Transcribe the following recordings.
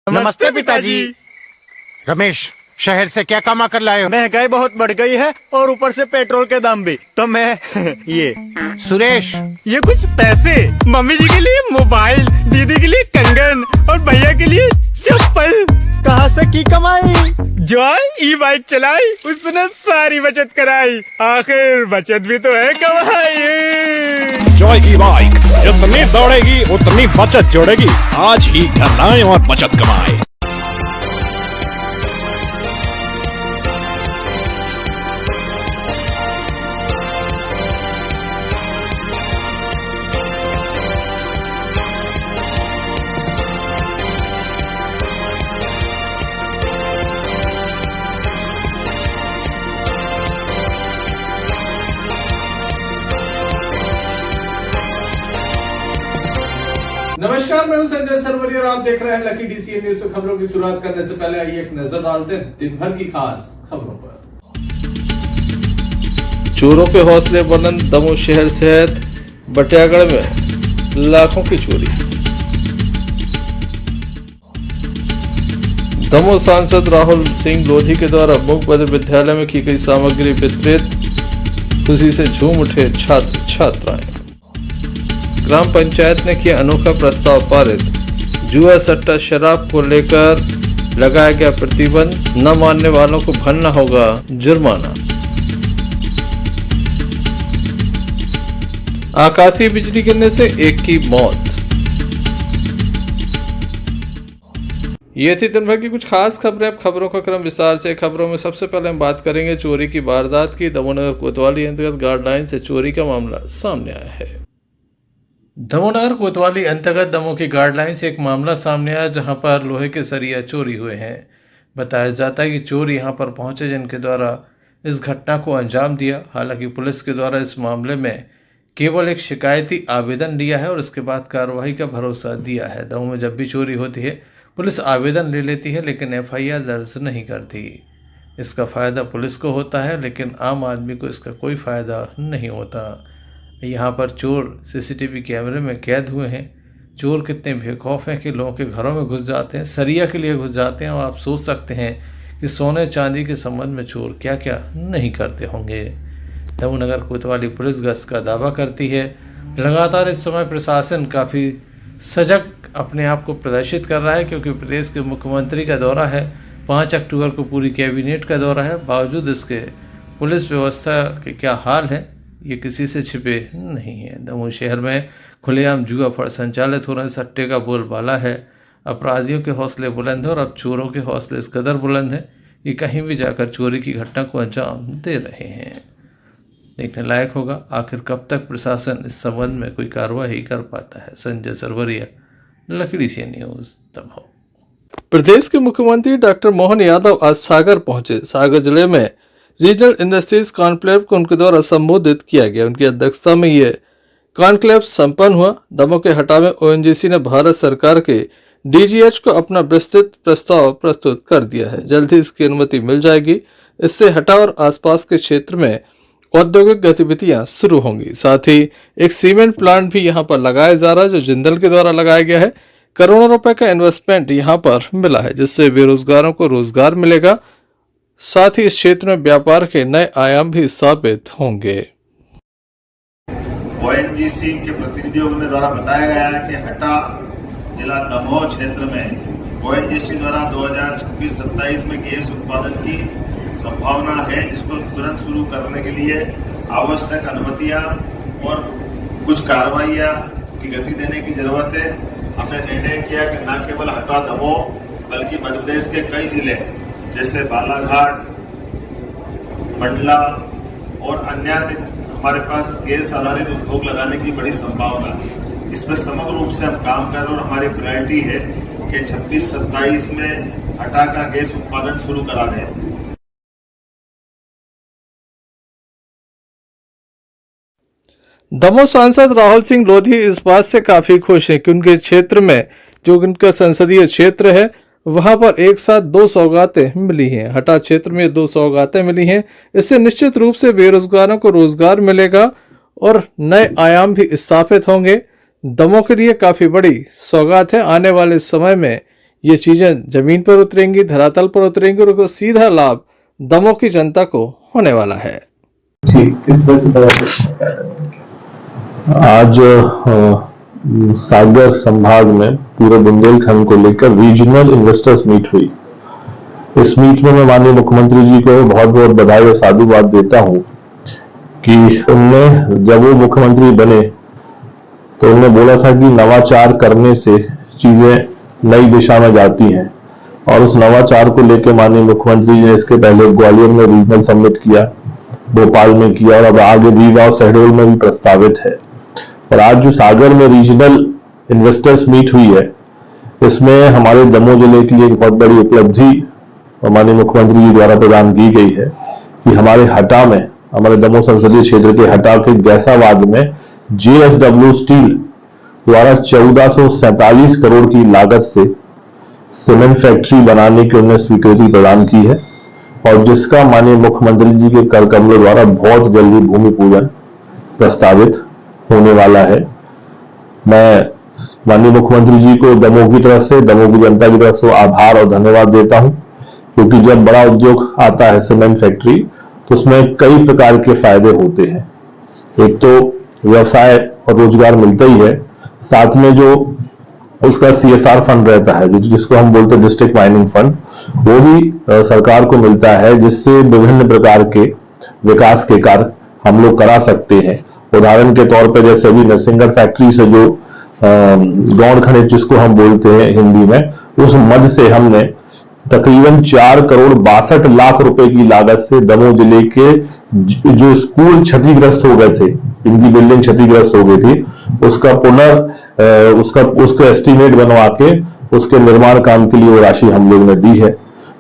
नमस्ते पिताजी। रमेश, शहर से क्या कमा कर लाए हो? महंगाई बहुत बढ़ गई है और ऊपर से पेट्रोल के दाम भी, तो मैं ये। सुरेश, ये कुछ पैसे मम्मी जी के लिए मोबाइल, दीदी के लिए कंगन और भैया के लिए चप्पल। कहाँ से की कमाई? जॉय ई बाइक चलाई, उसने सारी बचत कराई, आखिर बचत भी तो है कमाई। जॉय ई बाइक जितनी दौड़ेगी उतनी बचत जोड़ेगी। आज ही घर लाएं और बचत कमाएं। नमस्कार, मैं हूं संजय सरवरी और आप देख रहे हैं लकी डीसीएन न्यूज। खबरों की शुरुआत करने से पहले आइए एक नजर डालते हैं दिन भर की खास खबरों पर। चोरों के हौसले बुलंद, दमोह शहर सहित बटियागढ़ में लाखों की चोरी। दमोह सांसद राहुल सिंह लोधी के द्वारा मूक बधिर विद्यालय में की गई सामग्री वितरित, खुशी से झूम उठे छात्र छात्राएं। ग्राम पंचायत ने किया अनोखा प्रस्ताव पारित, जुआ सट्टा शराब को लेकर लगाया गया प्रतिबंध, न मानने वालों को भरना होगा जुर्माना। आकाशीय बिजली गिरने से एक की मौत। ये थी दिन भर की कुछ खास खबरें। अब खबरों का क्रम विस्तार से। खबरों में सबसे पहले हम बात करेंगे चोरी की वारदात की। दमोह नगर कोतवाली अंतर्गत गाइडलाइन से चोरी का मामला सामने आया है। दमोह नगर कोतवाली अंतर्गत दमोह की गाइडलाइन से एक मामला सामने आया, जहां पर लोहे के सरिया चोरी हुए हैं। बताया जाता है कि चोर यहां पर पहुंचे जिनके द्वारा इस घटना को अंजाम दिया। हालांकि पुलिस के द्वारा इस मामले में केवल एक शिकायती आवेदन लिया है और इसके बाद कार्रवाई का भरोसा दिया है। दमोह में जब भी चोरी होती है पुलिस आवेदन ले लेती है, लेकिन एफआईआर दर्ज नहीं करती। इसका फ़ायदा पुलिस को होता है, लेकिन आम आदमी को इसका कोई फ़ायदा नहीं होता। यहाँ पर चोर सीसीटीवी कैमरे में कैद हुए हैं। चोर कितने बेखौफ हैं कि लोगों के घरों में घुस जाते हैं, सरिया के लिए घुस जाते हैं। और आप सोच सकते हैं कि सोने चांदी के संबंध में चोर क्या क्या नहीं करते होंगे। दमोह नगर कोतवाली पुलिस गश्त का दावा करती है। लगातार इस समय प्रशासन काफ़ी सजग अपने आप को प्रदर्शित कर रहा है, क्योंकि प्रदेश के मुख्यमंत्री का दौरा है। 5 अक्टूबर को पूरी कैबिनेट का दौरा है। बावजूद इसके पुलिस व्यवस्था के क्या हाल है ये किसी से छिपे नहीं है। दमोह शहर में खुलेआम जुआ फड़ संचालित हो रहे हैं। सट्टे का बोलबाला है। अपराधियों के हौसले बुलंद हैं और अब चोरों के हौसले इस कदर बुलंद हैं कि कहीं भी जाकर चोरी की घटना को अंजाम दे रहे हैं। देखने लायक होगा आखिर कब तक प्रशासन इस संबंध में कोई कार्रवाई कर पाता है। Sanjay Sarwaria, lucky DCN news, Damoh. प्रदेश के मुख्यमंत्री डॉक्टर मोहन यादव आज सागर पहुंचे। सागर जिले में रीजनल इंडस्ट्रीज कॉन्क्लेव को उनके द्वारा संबोधित किया गया। उनकी अध्यक्षता में ये कॉन्क्लेव संपन्न हुआ। दमोह के हटा में ओएनजीसी ने भारत सरकार के डीजीएच को अपना विस्तृत प्रस्ताव प्रस्तुत कर दिया है। जल्द ही इसकी अनुमति मिल जाएगी। इससे हटा और आसपास के क्षेत्र में औद्योगिक गतिविधियां शुरू होंगी। साथ ही एक सीमेंट प्लांट भी यहाँ पर लगाया जा रहा है, जो जिंदल के द्वारा लगाया गया है। करोड़ों रुपए का इन्वेस्टमेंट यहाँ पर मिला है, जिससे बेरोजगारों को रोजगार मिलेगा। साथ ही इस क्षेत्र में व्यापार के नए आयाम भी स्थापित होंगे। ओएनजीसी के प्रतिनिधियों के द्वारा बताया गया है कि हटा जिला दमोह क्षेत्र में ओएनजीसी द्वारा 2026-27 में गैस उत्पादन की संभावना है, जिसको तुरंत शुरू करने के लिए आवश्यक अनुमतियां और कुछ कार्रवाइयां की गति देने की जरूरत है। हमने निर्णय किया कि न केवल हटा दमोह बल्कि मध्य प्रदेश के कई जिले जैसे बालाघाट, मंडला और अन्य हमारे पास गैस आधारित उद्योग लगाने की बड़ी संभावना है। इसमें समग्र रूप से हम काम कर रहे हैं और हमारी प्रायोरिटी है कि 26-27 में हटा का गैस उत्पादन शुरू करा दें। दमोह सांसद राहुल सिंह लोधी इस बात से काफी खुश हैं कि उनके क्षेत्र में, जो उनका संसदीय क्षेत्र है, वहां पर एक साथ 2 सौगातें मिली हैं। हटा क्षेत्र में 2 सौगातें मिली हैं। इससे निश्चित रूप से बेरोजगारों को रोजगार मिलेगा और नए आयाम भी स्थापित होंगे। दमोह के लिए काफी बड़ी सौगात है। आने वाले समय में ये चीजें जमीन पर उतरेंगी, धरातल पर उतरेंगी और उसका सीधा लाभ दमोह की जनता को होने वाला है। आज सागर संभाग में पूरे बुंदेलखंड को लेकर रीजनल इन्वेस्टर्स मीट हुई। इस मीट में मैं माननीय मुख्यमंत्री जी को बहुत बहुत बधाई और साधुवाद देता हूं कि उनने, जब वो मुख्यमंत्री बने तो उन्होंने बोला था कि नवाचार करने से चीजें नई दिशा में जाती हैं, और उस नवाचार को लेकर माननीय मुख्यमंत्री जी ने इसके पहले ग्वालियर में रीजनल समिट किया, भोपाल में किया और अब आगे रीवा और शहडोल में भी प्रस्तावित है। और आज जो सागर में रीजनल इन्वेस्टर्स मीट हुई है, इसमें हमारे दमोह जिले की एक बहुत बड़ी उपलब्धि माननीय मुख्यमंत्री जी द्वारा प्रदान की गई है कि हमारे हटा में, हमारे दमोह संसदीय क्षेत्र के हटा के गैसाबाद में JSW स्टील द्वारा 1447 करोड़ की लागत से सीमेंट फैक्ट्री बनाने की उन्होंने स्वीकृति प्रदान की है, और जिसका माननीय मुख्यमंत्री जी के कर कमलों द्वारा बहुत जल्दी भूमि पूजन प्रस्तावित होने वाला है। मैं माननीय मुख्यमंत्री जी को दमोह की तरफ से, दमोह की जनता की तरफ से आभार और धन्यवाद देता हूं, क्योंकि जब बड़ा उद्योग आता है सीमेंट फैक्ट्री तो उसमें कई प्रकार के फायदे होते हैं। एक तो व्यवसाय और रोजगार मिलता ही है, साथ में जो उसका CSR फंड रहता है जिसको हम बोलते हैं डिस्ट्रिक्ट माइनिंग फंड, वो भी सरकार को मिलता है, जिससे विभिन्न प्रकार के विकास के कार्य हम लोग करा सकते हैं। उदाहरण के तौर पर जैसे अभी नरसिंहगढ़ फैक्ट्री से जो गौड़ खनिज जिसको हम बोलते हैं हिंदी में, उस मद से हमने तकरीबन 4 करोड़ 62 लाख रुपए की लागत से दमोह जिले के जो स्कूल क्षतिग्रस्त हो गए थे, इनकी बिल्डिंग क्षतिग्रस्त हो गई थी, उसका उसका एस्टीमेट बनवा के उसके निर्माण काम के लिए वो राशि हम लोग ने दी है।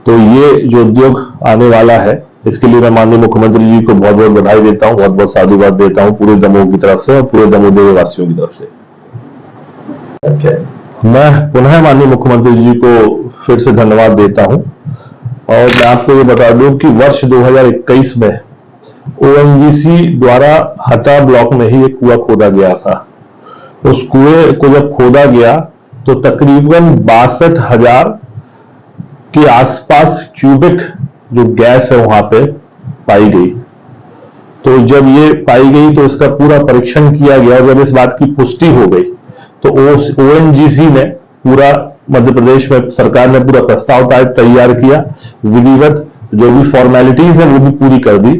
तो ये जो उद्योग आने वाला है, इसके लिए मैं माननीय मुख्यमंत्री जी को बहुत बहुत बधाई देता हूं, बहुत बहुत साधुवाद देता हूं पूरे दमोह की तरफ से और पूरे दमोह वासियों की तरफ से। मैं पुनः माननीय मुख्यमंत्री जी को फिर से धन्यवाद देता हूं, और मैं आपको ये बता दूं कि वर्ष 2021 में ONGC द्वारा हटा ब्लॉक में ही एक कुआं खोदा गया था। उस कुएं को जब खोदा गया तो तकरीबन 62,000 के आसपास क्यूबिक जो गैस है वहां पे पाई गई। तो जब ये पाई गई तो इसका पूरा परीक्षण किया गया, जब इस बात की पुष्टि हो गई तो ONGC ने पूरा मध्य प्रदेश में सरकार ने पूरा प्रस्ताव तैयार किया, विधिवत जो भी फॉर्मेलिटीज है वो भी पूरी कर दी,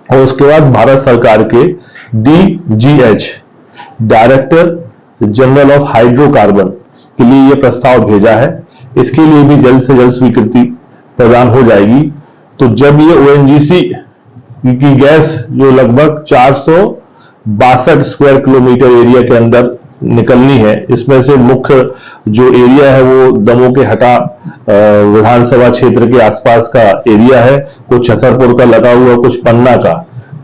और उसके बाद भारत सरकार के DGH director general of hydrocarbon के लिए यह प्रस्ताव भेजा है। इसके लिए भी जल्द से जल्द स्वीकृति प्रदान हो जाएगी। तो जब ये ONGC की गैस जो लगभग 462 स्क्वायर किलोमीटर एरिया के अंदर निकलनी है, इसमें से मुख्य जो एरिया है वो दमोह के हटा विधानसभा क्षेत्र के आसपास का एरिया है, कुछ छतरपुर का लगा हुआ, कुछ पन्ना का,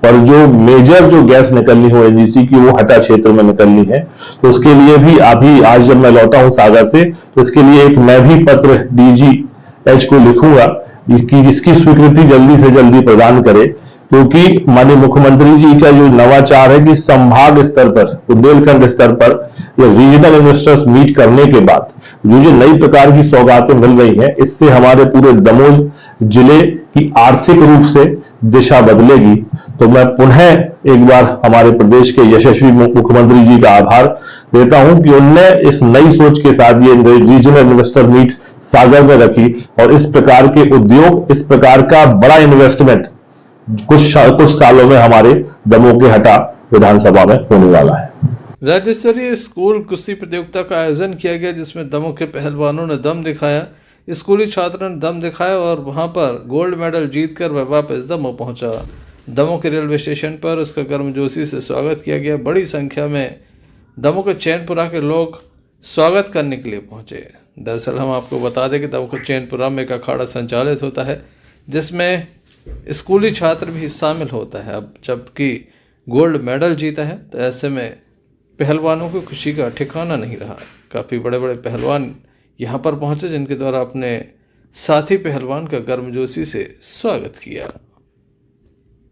पर जो मेजर जो गैस निकलनी हो ONGC की वो हटा क्षेत्र में निकलनी है। तो उसके लिए भी अभी आज जब मैं लौटा हूं सागर से, तो इसके लिए एक मैं भी पत्र DGH को लिखूंगा कि जिसकी स्वीकृति जल्दी से जल्दी प्रदान करे, क्योंकि माननीय मुख्यमंत्री जी का जो नवाचार है कि संभाग स्तर पर, बुंदेलखंड स्तर पर या रीजनल इन्वेस्टर्स मीट करने के बाद जो नई प्रकार की सौगातें मिल रही हैं, इससे हमारे पूरे दमोह जिले की आर्थिक रूप से दिशा बदलेगी। तो मैं पुनः एक बार हमारे प्रदेश के यशस्वी मुख्यमंत्री जी का आभार देता हूं कि उनने इस नई सोच के साथ ये रीजनल इन्वेस्टर मीट सागर में रखी, और इस प्रकार के उद्योग, इस प्रकार का बड़ा इन्वेस्टमेंट कुछ सालों में हमारे दमोह के हटा विधानसभा में होने वाला है। राज्य स्तरीय स्कूल कुश्ती प्रतियोगिता का आयोजन किया गया, जिसमें दमोह के पहलवानों ने दम दिखाया, स्कूली छात्रों ने दम दिखाया और वहां पर गोल्ड मेडल जीतकर वह वापस दमोह पहुंचा। दमोह के रेलवे स्टेशन पर उसका गर्मजोशी से स्वागत किया गया। बड़ी संख्या में दमोह के चैनपुरा के लोग स्वागत करने के लिए पहुंचे। दरअसल हम आपको बता दें कि दमोह के चैनपुरा में एक अखाड़ा संचालित होता है, जिसमें स्कूली छात्र भी शामिल होता है। अब जबकि गोल्ड मेडल जीता है तो ऐसे में पहलवानों की खुशी का ठिकाना नहीं रहा। काफ़ी बड़े बड़े पहलवान यहाँ पर पहुँचे, जिनके द्वारा अपने साथी पहलवान का गर्मजोशी से स्वागत किया।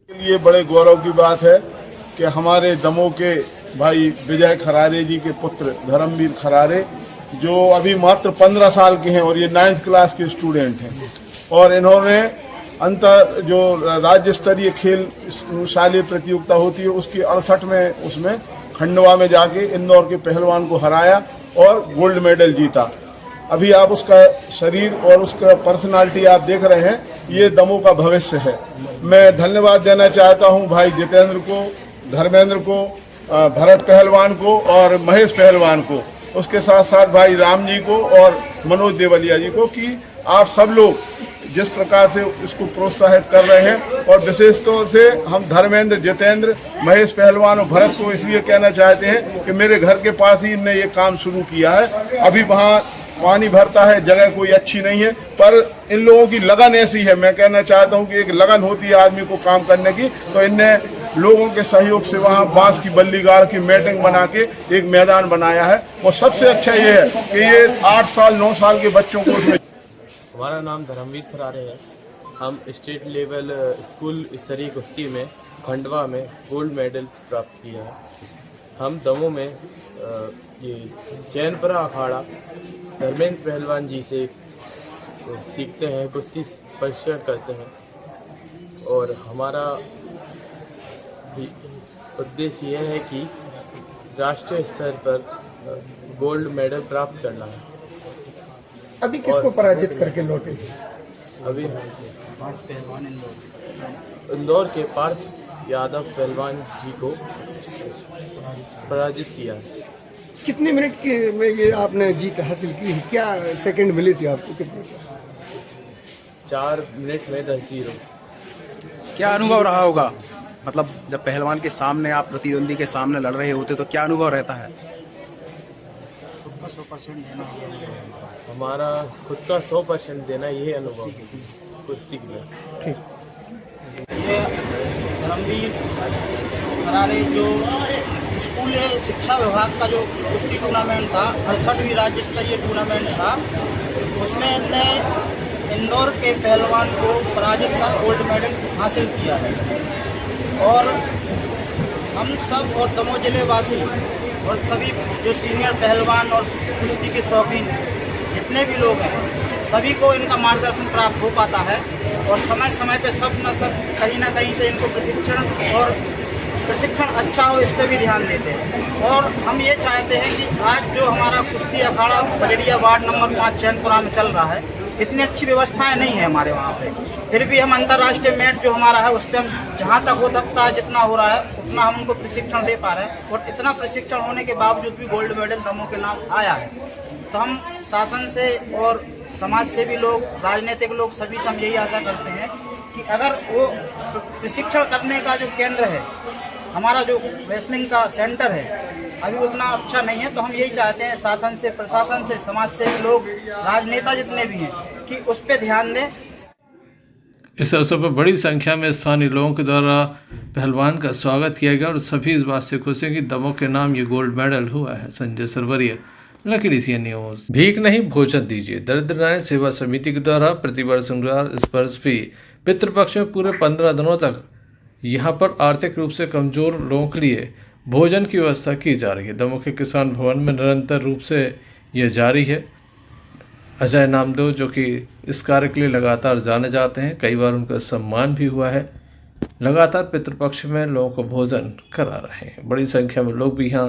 ये बड़े गौरव की बात है कि हमारे दमोह के भाई विजय खरारे जी के पुत्र धर्मवीर खरारे जो अभी मात्र 15 साल के हैं और ये 9th क्लास के स्टूडेंट हैं। और इन्होंने अंतर जो राज्य स्तरीय खेल शालेय प्रतियोगिता होती है उसकी 68 में उसमें खंडवा में जाके इंदौर के पहलवान को हराया और गोल्ड मेडल जीता। अभी आप उसका शरीर और उसका पर्सनालिटी आप देख रहे हैं, ये दमोह का भविष्य है। मैं धन्यवाद देना चाहता हूं भाई जितेंद्र को, धर्मेंद्र को, भरत पहलवान को और महेश पहलवान को, उसके साथ साथ भाई राम जी को और मनोज देवलिया जी को कि आप सब लोग जिस प्रकार से इसको प्रोत्साहित कर रहे हैं। और विशेष तौर से हम धर्मेंद्र, जितेंद्र, महेश पहलवान और भरत को इसलिए कहना चाहते हैं कि मेरे घर के पास ही इनने ये काम शुरू किया है। अभी वहाँ पानी भरता है, जगह कोई अच्छी नहीं है, पर इन लोगों की लगन ऐसी है। मैं कहना चाहता हूँ कि एक लगन होती है आदमी को काम करने की, तो इनने लोगों के सहयोग से वहाँ बांस की बल्ली गाड़ की मैटिंग बना के एक मैदान बनाया है। और सबसे अच्छा ये है कि ये 8 साल 9 साल के बच्चों को उसमें। हमारा नाम धर्मवीर खरारे है। हम स्टेट लेवल स्कूल स्तरीय कुश्ती में खंडवा में गोल्ड मेडल प्राप्त किया है। हम दमोह में ये चैनपुरा अखाड़ा धर्मेंद्र पहलवान जी से सीखते हैं, कुश्ती प्रशिक्षण करते हैं। और हमारा उद्देश्य यह है कि राष्ट्रीय स्तर पर गोल्ड मेडल प्राप्त करना है। अभी किसको पराजित करके लौटे? अभी इंदौर के पार्थ यादव पहलवान जी को पराजित किया है। कितने मिनट के में ये आपने जीत हासिल की? क्या सेकंड मिले थे आपको? कितने? 4 मिनट में 10-0। क्या अनुभव रहा होगा, मतलब जब पहलवान के सामने आप प्रतिद्वंदी के सामने लड़ रहे होते तो क्या अनुभव रहता है? हमारा खुद का 100% देना, ये अनुभव कुश्ती के लिए। ये धर्मवीर खरारे जो स्कूल शिक्षा विभाग का जो कुश्ती टूर्नामेंट था, 68वीं राज्य स्तरीय टूर्नामेंट था, उसमें ने इंदौर के पहलवान को पराजित कर गोल्ड मेडल हासिल किया है। और हम सब और दमोह जिले वासी और सभी जो सीनियर पहलवान और कुश्ती के शौकीन जितने भी लोग हैं, सभी को इनका मार्गदर्शन प्राप्त हो पाता है। और समय समय पे सब कहीं ना कहीं से इनको प्रशिक्षण अच्छा हो, इस पर भी ध्यान देते हैं। और हम ये चाहते हैं कि आज जो हमारा कुश्ती अखाड़ा बजरिया वार्ड नंबर 5 चैनपुरा में चल रहा है, इतनी अच्छी व्यवस्थाएं नहीं है हमारे वहाँ पे, फिर भी हम अंतर्राष्ट्रीय मैच जो हमारा है उस पर हम जहाँ तक हो सकता है, जितना हो रहा है उतना हम उनको प्रशिक्षण दे पा रहे हैं। और इतना प्रशिक्षण होने के बावजूद भी गोल्ड मेडल दमोह के नाम आया है। तो हम शासन से और समाज से भी लोग, राजनीतिक लोग, सभी से हम यही आशा करते हैं कि अगर वो प्रशिक्षण करने का जो केंद्र है, हमारा जो रेसलिंग का सेंटर है, अभी उतना अच्छा नहीं है, तो हम यही चाहते हैं शासन से, प्रशासन से, समाज से लोग, राजनेता जितने भी हैं, कि उस पर ध्यान दें। इस अवसर पर बड़ी संख्या में स्थानीय लोगों के द्वारा पहलवान का स्वागत किया गया और सभी इस बात से खुश हैं कि दमोह के नाम ये गोल्ड मेडल हुआ है। Sanjay Sarwaria, lucky DCN news. भीख नहीं भोजन दीजिए। दरिद्र नारायण सेवा समिति के द्वारा प्रतिवर्ष शुक्रवार इस वर्ष भी पितृपक्ष में पूरे 15 दिनों तक यहाँ पर आर्थिक रूप से कमजोर लोगों के लिए भोजन की व्यवस्था की जा रही है। दमोह के किसान भवन में निरंतर रूप से यह जारी है। अजय नामदेव जो कि इस कार्य के लिए लगातार जाने जाते हैं, कई बार उनका सम्मान भी हुआ है, लगातार पितृपक्ष में लोगों को भोजन करा रहे हैं। बड़ी संख्या में लोग भी यहाँ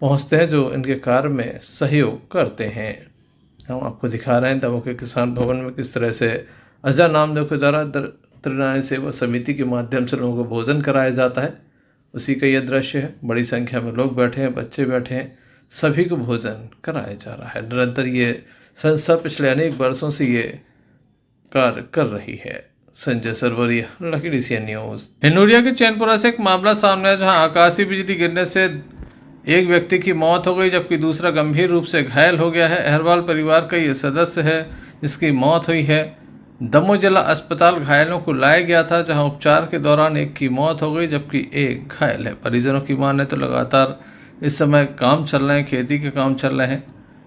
पहुँचते हैं जो इनके कार्य में सहयोग करते हैं। हम आपको दिखा रहे हैं दमोह के किसान भवन में किस तरह से अजय नामदेव के द्वारा दरिद्र नारायण सेवा समिति के माध्यम से लोगों को भोजन कराया जाता है। उसी का यह दृश्य है। बड़ी संख्या में लोग बैठे हैं, बच्चे बैठे हैं, सभी को भोजन कराया जा रहा है। निरंतर ये संस्था पिछले अनेक वर्षों से ये कार्य कर रही है। Sanjay Sarwaria, lucky DCN news. Hindoria के चैनपुरा से एक मामला सामने आया जहां आकाशीय बिजली गिरने से एक व्यक्ति की मौत हो गई जबकि दूसरा गंभीर रूप से घायल हो गया है। अहरवाल परिवार का ये सदस्य है जिसकी मौत हुई है। दमोह जिला अस्पताल घायलों को लाया गया था जहां उपचार के दौरान एक की मौत हो गई जबकि एक घायल है। परिजनों की माने तो लगातार इस समय काम चल रहे हैं, खेती के काम चल रहे हैं।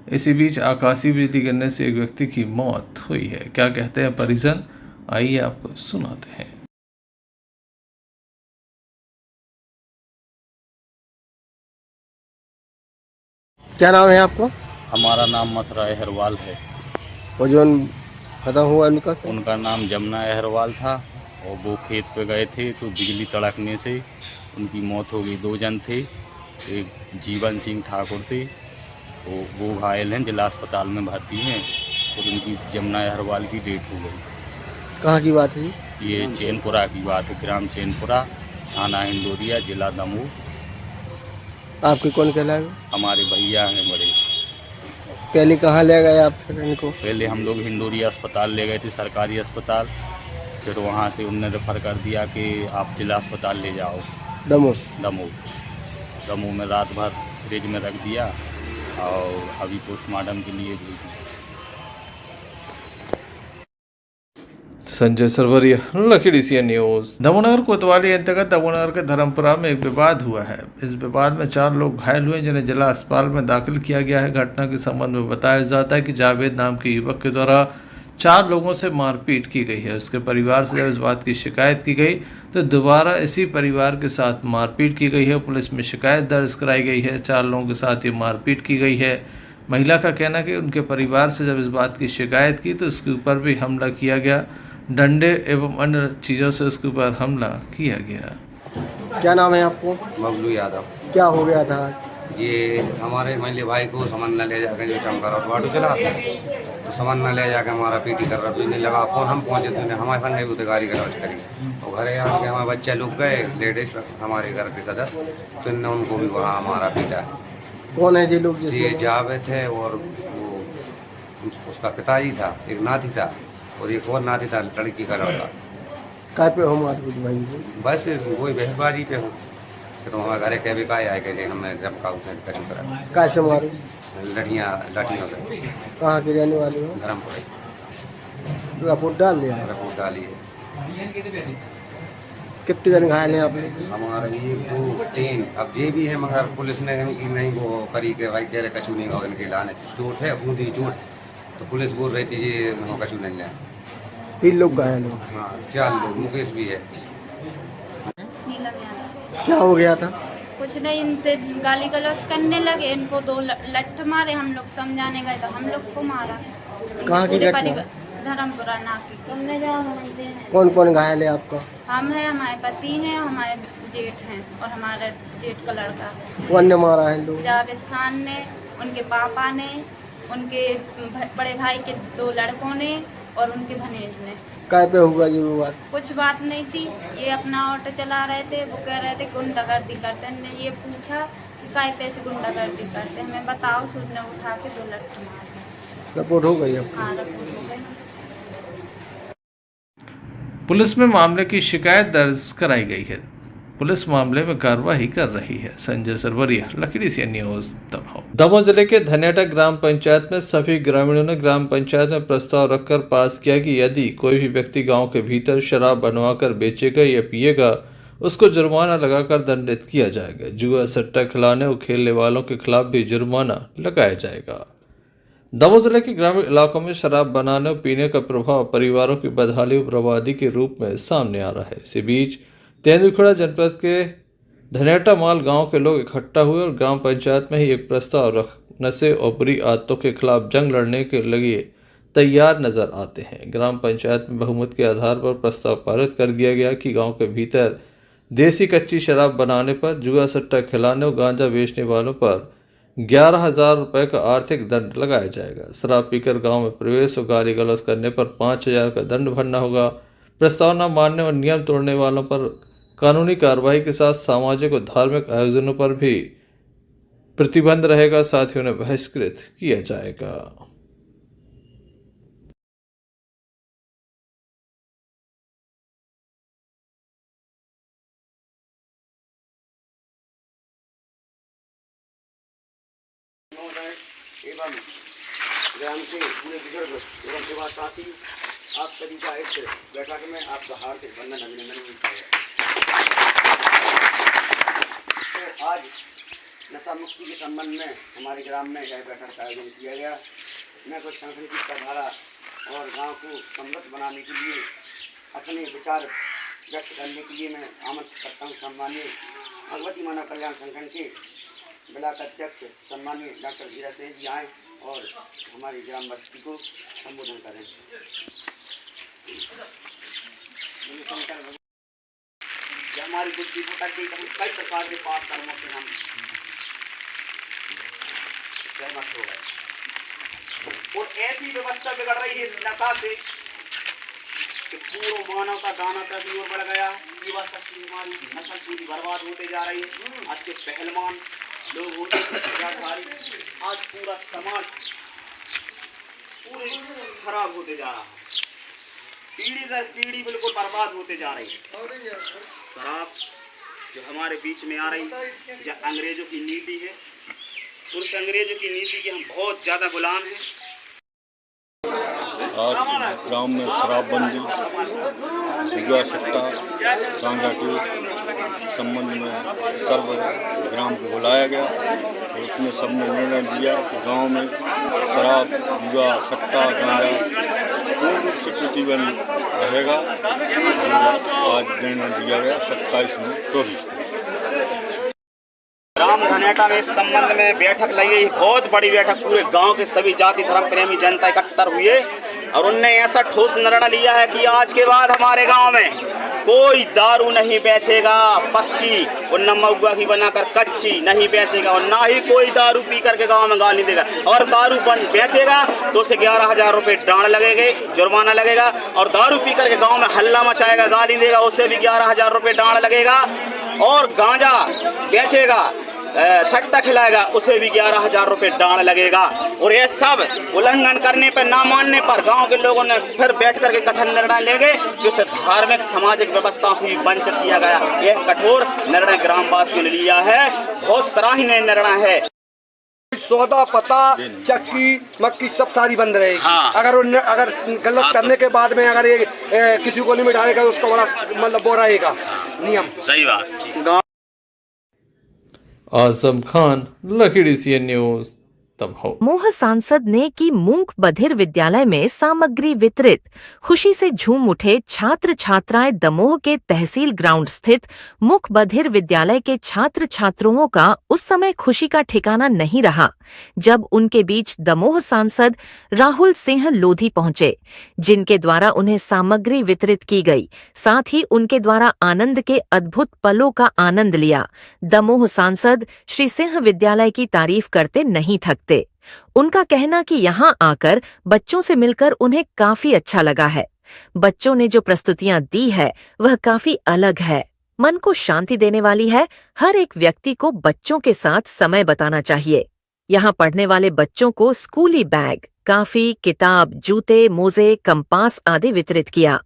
इसी बीच आकाशीय बिजली गिरने से एक व्यक्ति की मौत हुई है। क्या कहते हैं परिजन, आइए आपको सुनाते हैं। क्या नाम है आपको? हमारा नाम मथुरा अहरवाल है। और जो खत्म हुआ उनका नाम जमुना अहरवाल था और वो खेत पे गए थे तो बिजली तड़कने से उनकी मौत हो गई। 2 जन थे, एक जीवन सिंह ठाकुर थे, वो घायल हैं, जिला अस्पताल में भर्ती हैं और उनकी जमुना अहरवाल की डेथ हो गई। कहाँ की बात है? ये चैनपुरा की बात है, ग्राम चैनपुरा, थाना हिंदोरिया, जिला दमोह। आपके कौन कहलाएगा? हमारे भैया हैं बड़े। पहले कहाँ ले गए आप फिर इनको? पहले हम लोग हिंदोरिया अस्पताल ले गए थे, सरकारी अस्पताल। फिर वहाँ से उन्होंने रेफर कर दिया कि आप जिला अस्पताल ले जाओ दमोह में रात भर फ्रिज में रख दिया और अभी पोस्टमार्टम के लिए भेज दिया। Sanjay Sarwaria, lucky DCN news. Damohnagar कोतवाली अंतर्गत दमोहनगर के धर्मपुरा में एक विवाद हुआ है। इस विवाद में 4 लोग घायल हुए जिन्हें जिला अस्पताल में दाखिल किया गया है। घटना के संबंध में बताया जाता है कि जावेद नाम के युवक के द्वारा 4 लोगों से मारपीट की गई है। उसके परिवार से जब इस बात की शिकायत की गई तो दोबारा इसी परिवार के साथ मारपीट की गई है। पुलिस में शिकायत दर्ज कराई गई है। 4 लोगों के साथ ये मारपीट की गई है। महिला का कहना है कि उनके परिवार से जब इस बात की शिकायत की तो उसके ऊपर भी हमला किया गया, डंडे एवं अन्य चीज़ों से उसके ऊपर हमला किया गया। क्या नाम है आपको? बबलू यादव। क्या हो गया था? ये हमारे महिले भाई को समन न ले जाकर जो चमका ऑटो चला तो समन न ले जाकर हमारा पीटी कर रहा तो इन्हें लगा फोन हम पहुँचे तो इन्हें हमारे संग भी गाड़ी का लॉन्च करी और घरे आके हमारे बच्चे लोग गए, लेडीज हमारे घर के सदस्य, तो इन्हें उनको भी वहाँ हमारा पीटा। कौन है जी लोग? ये जावेद है और वो उसका पिताजी था, एक नाती था और एक और नाती था, लड़की का लड़का। काय पे हो मारपीट भाई? बस वही बहसबाजी पे हो। तो हमारे घरे के भी का आए कि हमें जब का उसे करीम करा। कैसे मारू? लड़ियाँ लाठियों से। कहाँ के रहने वाले हो? धर्मपुरा। रिपोर्ट डाल दिया? रिपोर्ट डाली है। कितने जन घायल हैं आपने? हमारे 1 2 3 अब ये भी है मगर पुलिस ने इनकी नहीं वो करी के भाई कह रहे कछू नहीं होगा, इनके लाने चोट है, बूंदी चोट, तो पुलिस बोल रही थी ये कछू नहीं है। 3 लोग घायल हो? हाँ 4 लोग, मुकेश भी है। क्या हो गया था? कुछ नहीं, इनसे गाली गलौज करने लगे, इनको 2 लठ मारे। हम लोग समझाने गए तो हम लोग को मारा। कहाँ की घटना? धर्मपुरा नाकी। तुमने जाओ। कौन कौन घायल है आपका? हम हैं, हमारे पति हैं, हमारे जेठ हैं और हमारे जेठ का लड़का। कौन ने मारा है लोग? जावेद खान ने, उनके पापा ने, उनके बड़े भाई के 2 लड़कों ने और उनके भनेज ने। काय पे हुआ ये बात? कुछ बात नहीं थी, ये अपना ऑटो चला रहे थे, वो कह रहे थे गुंडागर्दी करते हैं। हमने ये पूछा कि काय पे से गुंडागर्दी करते हैं, हमें बताओ। उसने उठा के 2 लठ मारे। रिपोर्ट हो गई? हाँ, रिपोर्ट हो गई। पुलिस में मामले की शिकायत दर्ज कराई गई है। पुलिस मामले में कार्रवाई कर रही है। Sanjay Sarwaria, lucky DCN news, Damoh. Damoh जिले के धनेटा ग्राम पंचायत में सभी ग्रामीणों ने ग्राम पंचायत में प्रस्ताव रखकर पास किया कि यदि कोई भी व्यक्ति गांव के भीतर शराब बनवाकर बेचेगा या पिएगा उसको जुर्माना लगाकर दंडित किया जाएगा। जुआ सट्टा खिलाने और खेलने वालों के खिलाफ भी जुर्माना लगाया जाएगा। दमोह जिले के ग्रामीण इलाकों में शराब बनाने और पीने का प्रभाव परिवारों की बदहाली और बर्बादी के रूप में सामने आ रहा है। इसी बीच तेंदुलखुड़ा जनपद के धनेटा माल गांव के लोग इकट्ठा हुए और ग्राम पंचायत में ही एक प्रस्ताव रख नशे और बुरी आदतों के खिलाफ जंग लड़ने के लिए तैयार नजर आते हैं। ग्राम पंचायत में बहुमत के आधार पर प्रस्ताव पारित कर दिया गया कि गांव के भीतर देसी कच्ची शराब बनाने पर, जुआ सट्टा खिलाने और गांजा बेचने वालों पर 11,000 रुपये का आर्थिक दंड लगाया जाएगा। शराब पीकर गांव में प्रवेश और गाली गलौज करने पर 5,000 का दंड भरना होगा। प्रस्ताव न मानने और नियम तोड़ने वालों पर कानूनी कार्रवाई के साथ सामाजिक और धार्मिक आयोजनों पर भी प्रतिबंध रहेगा, साथ ही उन्हें बहिष्कृत किया जाएगा। एवं ग्राम के पूरे बुजुर्ग एवं सेवासाथी आप सभी का इस बैठक में आपका हार्दिक वंदन अभिनंदन मिलता है। तो आज नशा मुक्ति के संबंध में हमारे ग्राम में यह बैठक का आयोजन किया गया। मैं कुछ संगठन की विचारधारा और गांव को समृद्ध बनाने के लिए अपने विचार व्यक्त करने के लिए मैं आमंत्रित करता हूँ सम्मानीय भगवती मानव कल्याण संगठन के ब्लॉक अध्यक्ष सम्मानीय डॉक्टर धीरज सिंह जी आए और हमारी ग्राम बस्ती को संबोधन करें। हमारी बुद्धि भटक गई, कई प्रकार के पाप कर्मों से हम सहमत हो गए और ऐसी व्यवस्था बिगड़ रही है इस नशा से कि पूर्ण मानव का दाना की ओर बढ़ गया। युवा शक्ति हमारी नस्ल पूरी बर्बाद होते जा रही है। अच्छे पहलवान लोग होते आज पूरा समाज पूरे खराब होते जा रहा है, पीढ़ी दर पीढ़ी बिल्कुल बर्बाद होते जा रही है। शराब जो हमारे बीच में आ रही जो अंग्रेजों की नीति है, उस अंग्रेजों की नीति के हम बहुत ज़्यादा गुलाम हैं। आज ग्राम में शराबबंदी, जुआ सट्टा, गांजा के संबंध में सर्व ग्राम को बुलाया गया और उसमें सबने निर्णय लिया कि गांव में शराब, जुआ, सट्टा, गांजा पूर्ण रूप से प्रतिबंध रहेगा। आज निर्णय लिया गया 27 में 24 ग्राम धनेटा में इस संबंध में बैठक लगी गई, बहुत बड़ी बैठक। पूरे गांव के सभी जाति धर्म प्रेमी जनता इकट्ठा हुए और उनने ऐसा ठोस निर्णय लिया है कि आज के बाद हमारे गांव में कोई दारू नहीं बेचेगा, पक्की और न महुआ की बनाकर कच्ची नहीं बेचेगा और ना ही कोई दारू पी करके गांव में गाली देगा। और दारू बेचेगा तो उसे 11,000 रुपये दंड लगेंगे, जुर्माना लगेगा। और दारू पी करके गांव में हल्ला मचाएगा, गाली देगा, उसे भी 11,000 रुपये दंड लगेगा। और गांजा बेचेगा, सट्टा खिलाएगा, उसे भी 11,000 रुपये दंड लगेगा। और ये सब उल्लंघन करने पर, ना मानने पर गांव के लोगों ने फिर बैठ करके कठिन निर्णय लेंगे कि उसे धार्मिक सामाजिक व्यवस्थाओं से भी वंचित किया गया। यह कठोर निर्णय ग्रामवासियों ने लिया है, बहुत सराहनीय निर्णय है। सौदा पता चक्की मक्की सब सारी बंद रहेगी। हाँ। अगर गलत करने के बाद में अगर ये किसी को लिमिट आएगा तो उसका बड़ा मतलब वो रहेगा नियम। सही बात। Azam Khan, lucky DCN news, Damoh. Damoh सांसद ने की मूंग बधिर विद्यालय में सामग्री वितरित। खुशी से झूम उठे छात्र छात्राएं। दमोह के तहसील ग्राउंड स्थित मुख बधिर विद्यालय के छात्र छात्राओं का उस समय खुशी का ठिकाना नहीं रहा जब उनके बीच दमोह सांसद राहुल सिंह लोधी पहुंचे, जिनके द्वारा उन्हें सामग्री वितरित की गई। साथ ही उनके द्वारा आनंद के अद्भुत पलों का आनंद लिया। दमोह सांसद श्री सिंह विद्यालय की तारीफ करते नहीं थकते। उनका कहना कि यहाँ आकर बच्चों से मिलकर उन्हें काफी अच्छा लगा है। बच्चों ने जो प्रस्तुतियां दी है वह काफी अलग है, मन को शांति देने वाली है। हर एक व्यक्ति को बच्चों के साथ समय बिताना चाहिए। यहाँ पढ़ने वाले बच्चों को स्कूली बैग, काफी, किताब, जूते, मोजे, कंपास आदि वितरित किया।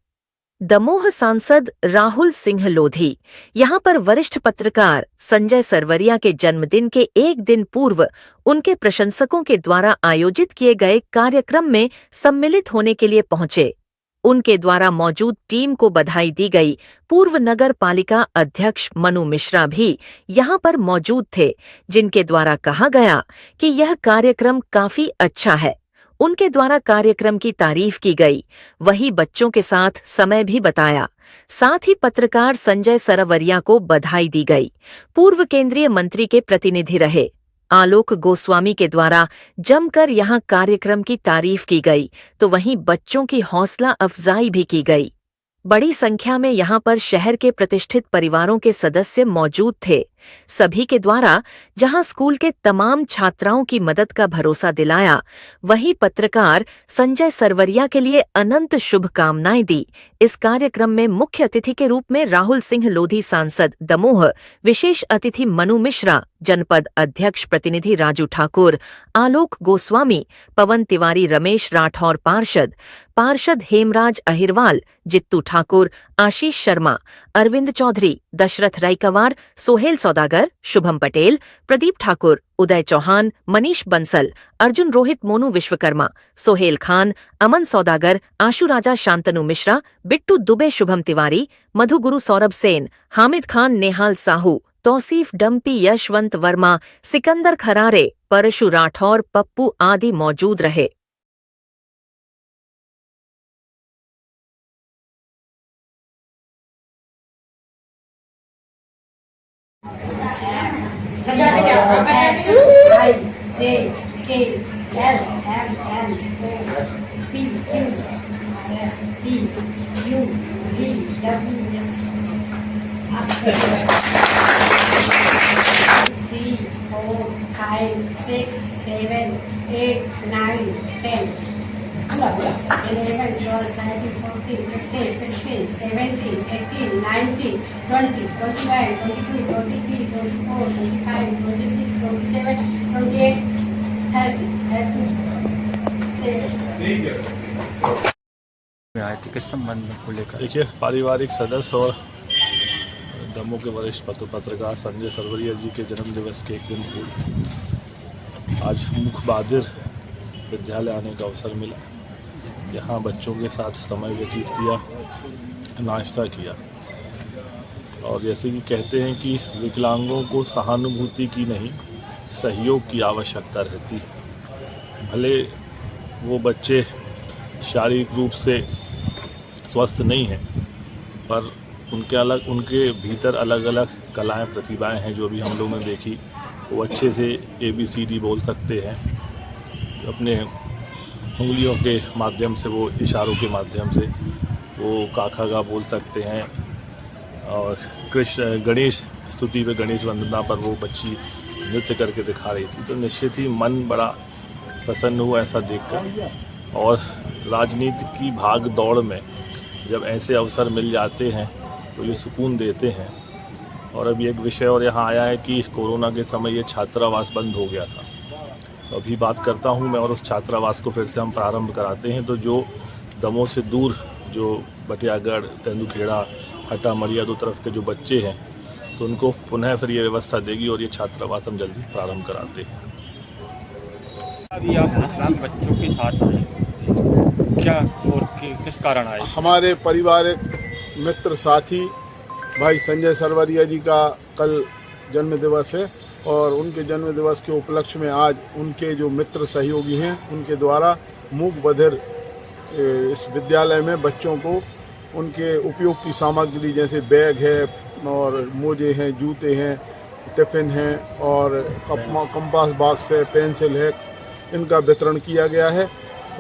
दमोह सांसद राहुल सिंह लोधी यहाँ पर वरिष्ठ पत्रकार संजय सरवरिया के जन्मदिन के एक दिन पूर्व उनके प्रशंसकों के द्वारा आयोजित किए गए कार्यक्रम में सम्मिलित होने के लिए पहुंचे। उनके द्वारा मौजूद टीम को बधाई दी गई। पूर्व नगर पालिका अध्यक्ष मनु मिश्रा भी यहाँ पर मौजूद थे, जिनके द्वारा कहा गया कि यह कार्यक्रम काफी अच्छा है। उनके द्वारा कार्यक्रम की तारीफ की गई, वही बच्चों के साथ समय भी बताया। साथ ही पत्रकार संजय सरवरिया को बधाई दी गई। पूर्व केंद्रीय मंत्री के प्रतिनिधि रहे आलोक गोस्वामी के द्वारा जमकर यहां कार्यक्रम की तारीफ की गई, तो वहीं बच्चों की हौसला अफजाई भी की गई। बड़ी संख्या में यहां पर शहर के प्रतिष्ठित परिवारों के सदस्य मौजूद थे। सभी के द्वारा जहां स्कूल के तमाम छात्राओं की मदद का भरोसा दिलाया, वहीं पत्रकार संजय सरवरिया के लिए अनंत शुभकामनाएं दी। इस कार्यक्रम में मुख्य अतिथि के रूप में राहुल सिंह लोधी सांसद दमोह, विशेष अतिथि मनु मिश्रा, जनपद अध्यक्ष प्रतिनिधि राजू ठाकुर, आलोक गोस्वामी, पवन तिवारी, रमेश राठौर पार्षद हेमराज अहिरवाल, जित्तू ठाकुर, आशीष शर्मा, अरविंद चौधरी, दशरथ रायकवार, सोहेल सौदागर, शुभम पटेल, प्रदीप ठाकुर, उदय चौहान, मनीष बंसल, अर्जुन रोहित, मोनू विश्वकर्मा, सोहेल खान, अमन सौदागर, आशु राजा, शांतनु मिश्रा, बिट्टू दुबे, शुभम तिवारी, मधु गुरु, सौरभ सेन, हामिद खान, नेहाल साहू, तौसीफ डम्पी, यशवंत वर्मा, सिकंदर खरारे, परशु राठौर, पप्पू आदि मौजूद रहे। I, J, K, आए थे किस संबंध को लेकर? देखिए, पारिवारिक सदस्य और दमोह के वरिष्ठ पत्रकार संजय सरवरिया जी के जन्म दिवस के एक दिन पूर्व आज मुख बहादुर विद्यालय आने का अवसर मिला। यहाँ बच्चों के साथ समय व्यतीत किया, नाश्ता किया और जैसे कि कहते हैं कि विकलांगों को सहानुभूति की नहीं, सहयोग की आवश्यकता रहती है। भले वो बच्चे शारीरिक रूप से स्वस्थ नहीं हैं, पर उनके भीतर अलग अलग कलाएं, प्रतिभाएं हैं जो भी हम लोगों ने देखी। वो अच्छे से ABCD बोल सकते हैं, अपने उंगलियों के माध्यम से, वो इशारों के माध्यम से वो काका गा बोल सकते हैं। और गणेश स्तुति पे, गणेश वंदना पर वो बच्ची नृत्य करके दिखा रही थी, तो निश्चित ही मन बड़ा प्रसन्न हुआ ऐसा देखकर। और राजनीति की भाग दौड़ में जब ऐसे अवसर मिल जाते हैं तो ये सुकून देते हैं। और अभी एक विषय और यहाँ आया है कि कोरोना के समय ये छात्रावास बंद हो गया था, तो अभी बात करता हूँ मैं और उस छात्रावास को फिर से हम प्रारंभ कराते हैं। तो जो दमोह से दूर, जो बटियागढ़, तेंदुखेड़ा, हटा, मरिया दो तरफ के जो बच्चे हैं, तो उनको पुनः फिर ये व्यवस्था देगी और ये छात्रावास हम जल्दी प्रारंभ कराते हैं। अभी आप मतदान बच्चों के साथ हैं, क्या और किस कारण आए? हमारे पारिवारिक मित्र साथी भाई संजय सरवरिया जी का कल जन्म दिवस है और उनके जन्म दिवस के उपलक्ष्य में आज उनके जो मित्र सहयोगी हैं उनके द्वारा मूक बधिर इस विद्यालय में बच्चों को उनके उपयोग की सामग्री जैसे बैग है और मोजे हैं, जूते हैं, टिफ़िन हैं और कंपास बॉक्स है, पेंसिल है, इनका वितरण किया गया है।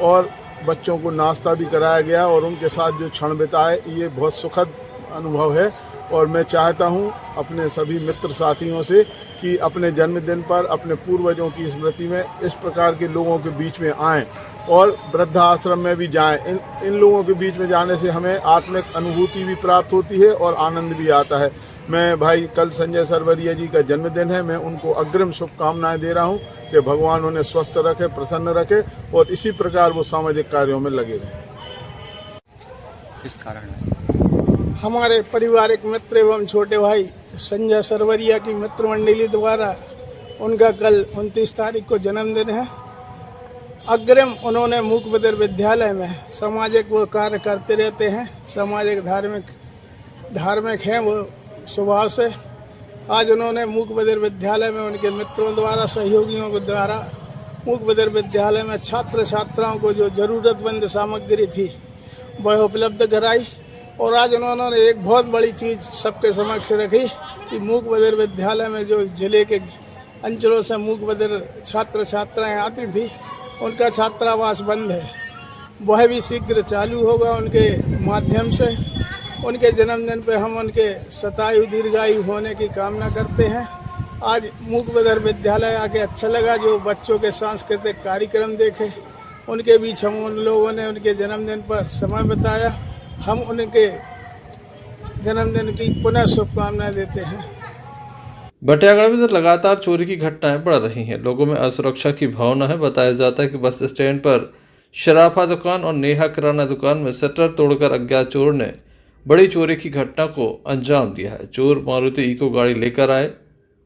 और बच्चों को नाश्ता भी कराया गया और उनके साथ जो क्षण बिताए, ये बहुत सुखद अनुभव है। और मैं चाहता हूँ अपने सभी मित्र साथियों से कि अपने जन्मदिन पर अपने पूर्वजों की स्मृति में इस प्रकार के लोगों के बीच में आएं और वृद्धाश्रम में भी जाएं। इन लोगों के बीच में जाने से हमें आत्मिक अनुभूति भी प्राप्त होती है और आनंद भी आता है। मैं भाई, कल संजय सरवरिया जी का जन्मदिन है, मैं उनको अग्रिम शुभकामनाएं दे रहा हूं कि भगवान उन्हें स्वस्थ रखे, प्रसन्न रखे और इसी प्रकार वो सामाजिक कार्यों में लगे रहें। किस कारण? हमारे पारिवारिक मित्र एवं छोटे भाई संजय सरवरिया की मित्र मंडली द्वारा उनका कल 29 तारीख को जन्मदिन है। अग्रिम उन्होंने मूक बधिर विद्यालय में सामाजिक वो कार्य करते रहते हैं, सामाजिक धार्मिक हैं वो स्वभाव से। आज उन्होंने मूक बधिर विद्यालय में उनके मित्रों द्वारा, सहयोगियों के द्वारा मूक बधिर विद्यालय में छात्र छात्राओं को जो ज़रूरतमंद सामग्री थी वह उपलब्ध कराई। और आज उन्होंने एक बहुत बड़ी चीज़ सबके समक्ष रखी कि मूक बधिर विद्यालय में जो जिले के अंचलों से मूक बधिर छात्र छात्राएँ आती थी, उनका छात्रावास बंद है, वह भी शीघ्र चालू होगा उनके माध्यम से। उनके जन्मदिन पर हम उनके शतायु दीर्घायु होने की कामना करते हैं। आज मूक बधिर विद्यालय आके अच्छा लगा, जो बच्चों के सांस्कृतिक कार्यक्रम देखे, उनके बीच हम उन लोगों ने उनके जन्मदिन पर समय बिताया। हम उनके जन्मदिन की पुनः शुभकामनाएं देते हैं। बटियागढ़ में लगातार चोरी की घटनाएं बढ़ रही हैं, लोगों में असुरक्षा की भावना है। बताया जाता है कि बस स्टैंड पर शराफा दुकान और नेहा किराना दुकान में शटर तोड़कर अज्ञात चोर ने बड़ी चोरी की घटना को अंजाम दिया है। चोर मारुति इको गाड़ी लेकर आए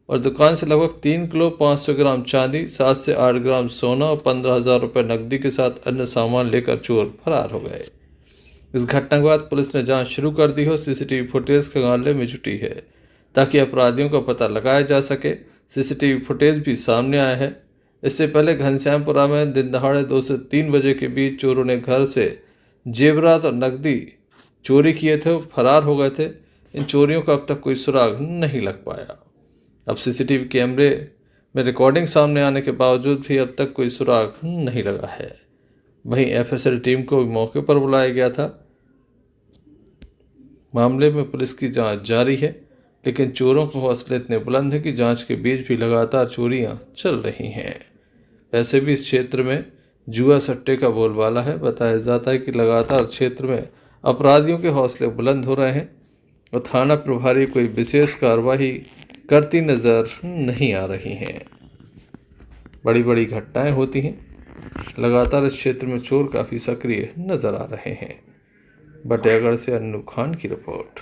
और दुकान से लगभग 3 किलो 500 ग्राम चांदी, 7 से 8 ग्राम सोना और 15,000 रुपये नकदी के साथ अन्य सामान लेकर चोर फरार हो गए। इस घटना के बाद पुलिस ने जांच शुरू कर दी हो। सीसीटीवी फुटेज खंगालने में जुटी है ताकि अपराधियों का पता लगाया जा सके। सीसीटीवी फुटेज भी सामने आया है। इससे पहले घनश्यामपुरा में दिन दहाड़े 2 से 3 बजे के बीच चोरों ने घर से जेवरात और नकदी चोरी किए थे और फरार हो गए थे। इन चोरियों का अब तक कोई सुराग नहीं लग पाया। अब सीसीटीवी कैमरे में रिकॉर्डिंग सामने आने के बावजूद भी अब तक कोई सुराग नहीं लगा है। वहीं एफएसएल टीम को मौके पर बुलाया गया था। मामले में पुलिस की जांच जारी है, लेकिन चोरों के हौसले इतने बुलंद हैं कि जांच के बीच भी लगातार चोरियां चल रही हैं। वैसे भी इस क्षेत्र में जुआ सट्टे का बोलबाला है। बताया जाता है कि लगातार क्षेत्र में अपराधियों के हौसले बुलंद हो रहे हैं और थाना प्रभारी कोई विशेष कार्रवाई करती नज़र नहीं आ रही हैं। बड़ी बड़ी घटनाएं होती हैं। लगातार इस क्षेत्र में चोर काफ़ी सक्रिय नज़र आ रहे हैं। बटियागढ़ से अन्नू खान की रिपोर्ट।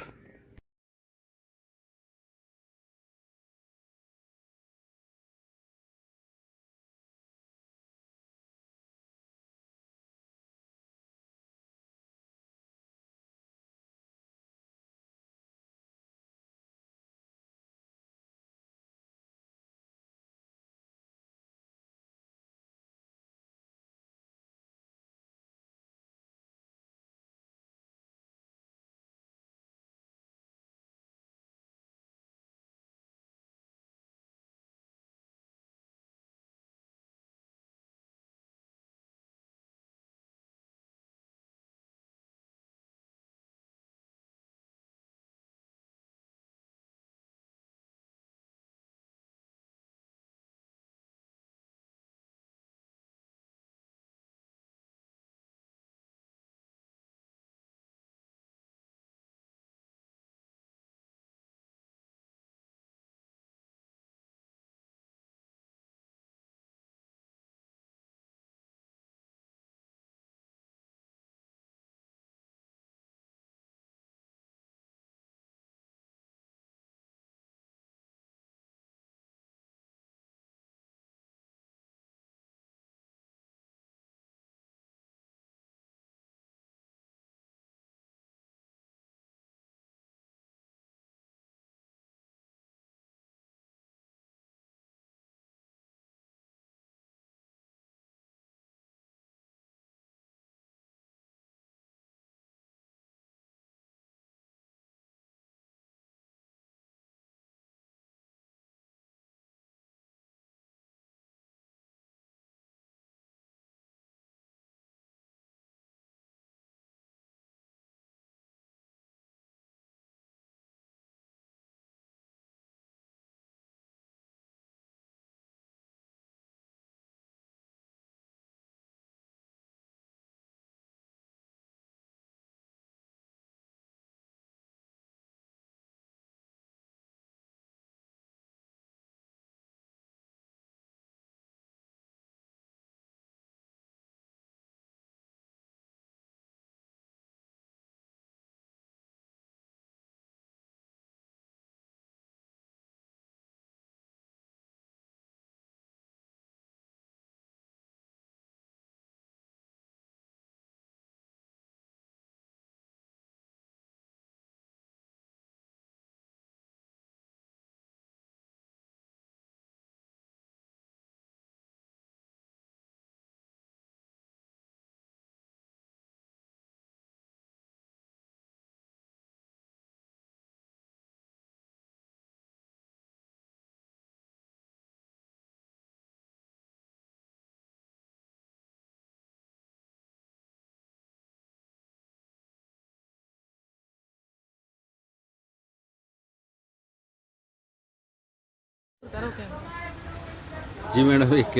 जी मैडम, एक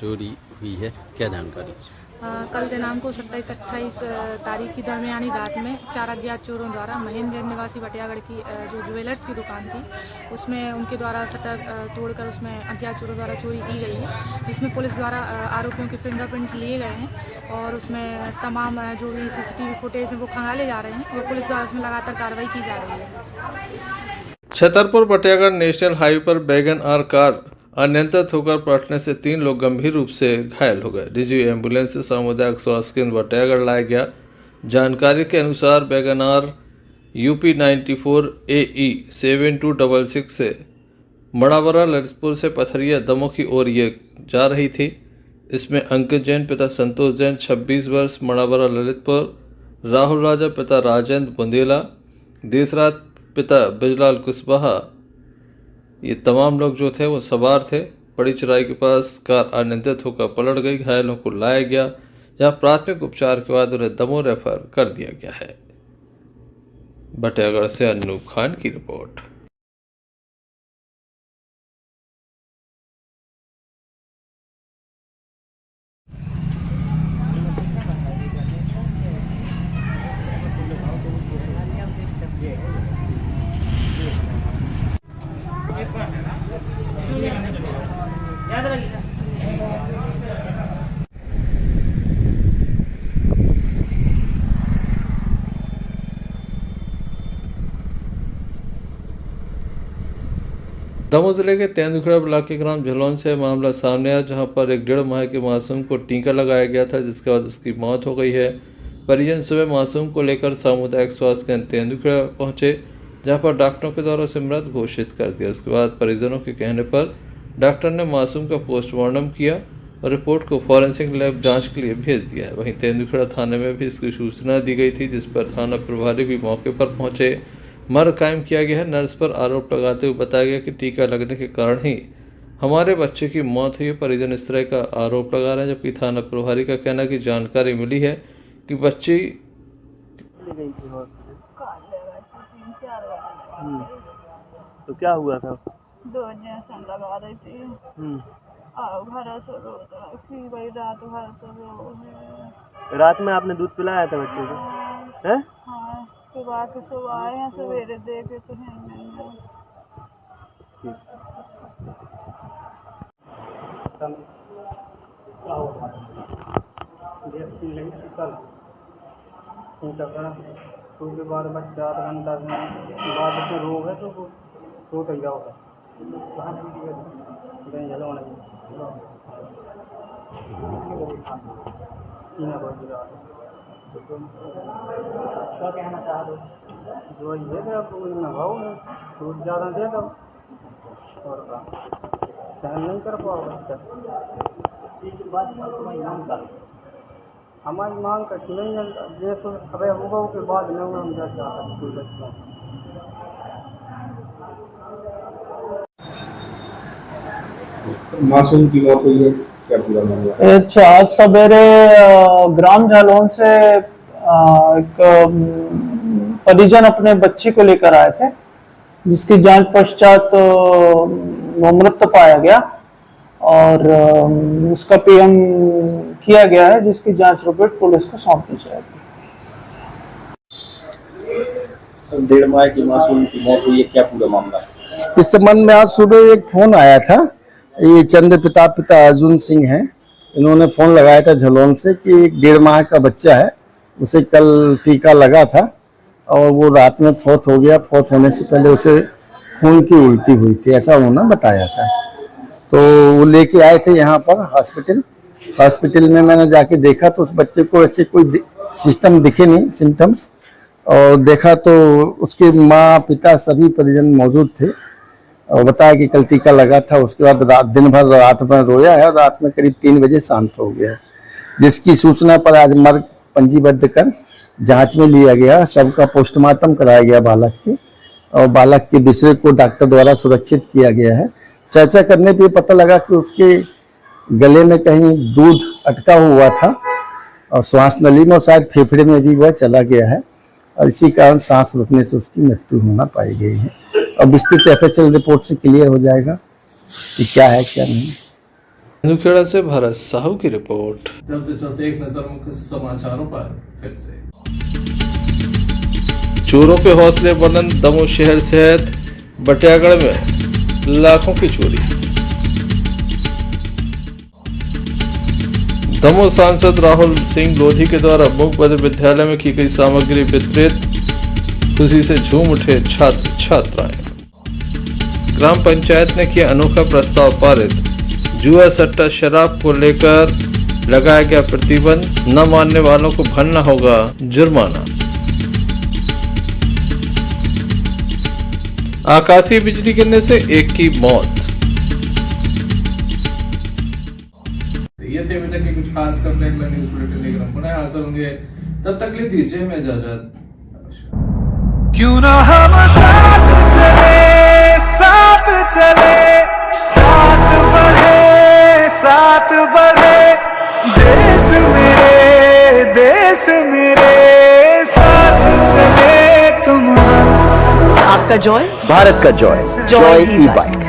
चोरी हुई है, क्या जानकारी? कल दिनांक को 27-28 तारीख की दरमियानी रात में 4 अज्ञात चोरों द्वारा महेंद्र निवासी बटियागढ़ की जो ज्वेलर्स की दुकान थी उसमें उनके द्वारा शटर तोड़कर उसमें अज्ञात चोरों द्वारा चोरी की गई है, जिसमें पुलिस द्वारा आरोपियों के फिंगरप्रिंट लिए गए हैं और उसमें तमाम जो भी सीसीटीवी फुटेज हैं वो खंगाले जा रहे हैं और पुलिस द्वारा उसमें लगातार कार्रवाई की जा रही है। छतरपुर बटियागढ़ नेशनल हाईवे पर वैगन आर कार अनियंत्रित होकर पलटने से 3 लोग गंभीर रूप से घायल हो गए। निजी एम्बुलेंस से सामुदायिक स्वास्थ्य केंद्र बटियागढ़ लाया गया। जानकारी के अनुसार वैगन आर UP 94 AE 7266 से मड़ावरा ललितपुर से पथरिया दमोह की ओर ये जा रही थी। इसमें अंकित जैन पिता संतोष जैन 26 वर्ष मड़ावरा ललितपुर, राहुल राजा पिता राजेंद्र बुंदेला, देशराज पिता बिजलाल कुशवाहा, ये तमाम लोग जो थे वो सवार थे बड़ी चौराही के पास कार अनियंत्रित होकर पलट गई। घायलों को लाया गया, जहां प्राथमिक उपचार के बाद उन्हें दमोह रेफर कर दिया गया है। बटियागढ़ से अनूप खान की रिपोर्ट। दमोह जिले के तेंदुखेड़ा ब्लॉक के ग्राम झलोन से मामला सामने आया, जहां पर एक 1.5 माह के मासूम को टीका लगाया गया था, जिसके बाद उसकी मौत हो गई है। परिजन सुबह मासूम को लेकर सामुदायिक स्वास्थ्य केंद्र तेंदुखेड़ा पहुंचे, जहां पर डॉक्टरों के द्वारा उसे मृत घोषित कर दिया। उसके बाद परिजनों के कहने पर डॉक्टर ने मासूम का पोस्टमार्टम किया और रिपोर्ट को फॉरेंसिक लैब जांच के लिए भेज दिया है। वहीं तेंदुखेड़ा थाने में भी इसकी सूचना दी गई थी, जिस पर थाना प्रभारी भी मौके पर पहुंचे। मर्ग कायम किया गया है। नर्स पर आरोप लगाते हुए बताया गया कि टीका लगने के कारण ही हमारे बच्चे की मौत हुई है। परिजन इस तरह का आरोप लगा रहे हैं, जबकि थाना प्रभारी का कहना है कि जानकारी मिली है कि बच्ची तो क्या हुआ था? 2 इंजेक्शन लगा रही थी। घर से रो भाई रात भर से रो। रात में आपने दूध पिलाया था बच्चे को? हैं? हाँ, सुबह के सुबह आए हैं, सवेरे देखे तो है नहीं। उसके बाद बच्चा 8 घंटा बाद से रोग है तो वो तैयार होगा। क्या कहना चाह रहे जो ये दे आपको भाव है दूध ज़्यादा दे दो और सहन नहीं कर पाओगे। हमारी मांग का नहीं जैसे अरे होगा उसके बाद नहीं होगा हम जा मासूम की मौत हुई है, क्या पूरा मामला? अच्छा, आज सवेरे ग्राम झालोन से एक परिजन अपने बच्ची को लेकर आए थे, जिसकी जांच पश्चात वो मृत पाया गया और उसका पीएम किया गया है, जिसकी जांच रिपोर्ट पुलिस को सौंप दी जाएगी। 1.5 माह की मासूम की मौत हुई है, क्या पूरा मामला? इस संबंध में आज सुबह एक फोन आया था। ये चंद्र पिता अर्जुन सिंह हैं, इन्होंने फोन लगाया था झलोन से कि एक 1.5 माह का बच्चा है, उसे कल टीका लगा था और वो रात में फौत हो गया। फौत होने से पहले उसे खून की उल्टी हुई थी, ऐसा उन्होंने बताया था। तो वो लेके आए थे यहाँ पर हॉस्पिटल में। मैंने जाके देखा तो उस बच्चे को ऐसे कोई सिस्टम दिखे नहीं, सिम्टम्स, और देखा तो उसके माँ पिता सभी परिजन मौजूद थे और बताया कि कल टीका लगा था। उसके बाद दिन भर रात में रोया है और रात में करीब 3 बजे शांत हो गया, जिसकी सूचना पर आज मर्ग पंजीबद्ध कर जांच में लिया गया। शव का पोस्टमार्टम कराया गया बालक के, और बालक के बिस्तर को डॉक्टर द्वारा सुरक्षित किया गया है। चर्चा करने पे पता लगा कि उसके गले में कहीं दूध अटका हुआ था और श्वास नली में और शायद फेफड़े में भी वह चला गया है, और इसी कारण सांस रुकने से उसकी मृत्यु होना पाई गई है। और विस्तृत एफएसएल रिपोर्ट से क्लियर हो जाएगा कि क्या है क्या नहीं। तेंदुखेड़ा से भारत साहू की रिपोर्ट। चलते एक नजर मुख्य समाचारों पर फिर से। चोरों के हौसले बुलंद, दमोह शहर सहित बटियागढ़ में लाखों की चोरी। दमोह सांसद राहुल सिंह लोधी के द्वारा मूक बधिर विद्यालय में की गई सामग्री वितरित, खुशी से झूम उठे छात्र छात्राएं। ग्राम पंचायत ने किया अनोखा प्रस्ताव पारित, जुआ सट्टा शराब को लेकर लगाया गया प्रतिबंध, न मानने वालों को भरना होगा जुर्माना। आकाशीय बिजली गिरने से एक की मौत। ये थे अभी तक की कुछ खास खबरें। न्यूज़ बुलेटिन लेकर हम पुनः हाजिर होंगे, तब तक ले दीजिए हमें इजाजत। क्यों ना हम साथ चले, साथ बढ़े। आपका जॉय, भारत का जॉय, जॉय ई बाइक।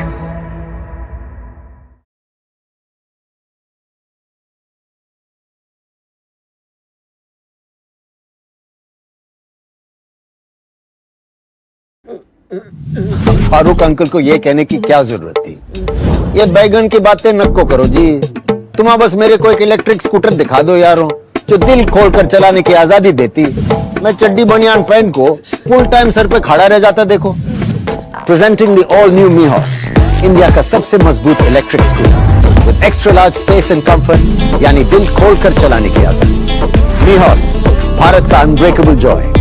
फारूक अंकल को ये कहने की क्या जरूरत थी? ये बैगन की बातें नको करो जी। तुम बस मेरे को एक इलेक्ट्रिक स्कूटर दिखा दो यारों, जो दिल खोलकर चलाने की आजादी देती। मैं चड्डी बनियान पहन को फुल टाइम सर पे खड़ा रह जाता। देखो, प्रेजेंटिंग द ऑल न्यू मीहॉस, इंडिया का सबसे मजबूत electric scooter with extra large space and comfort, यानी दिल खोलकर चलाने की आजादी। मीहॉस, भारत का अनब्रेकेबल जॉय।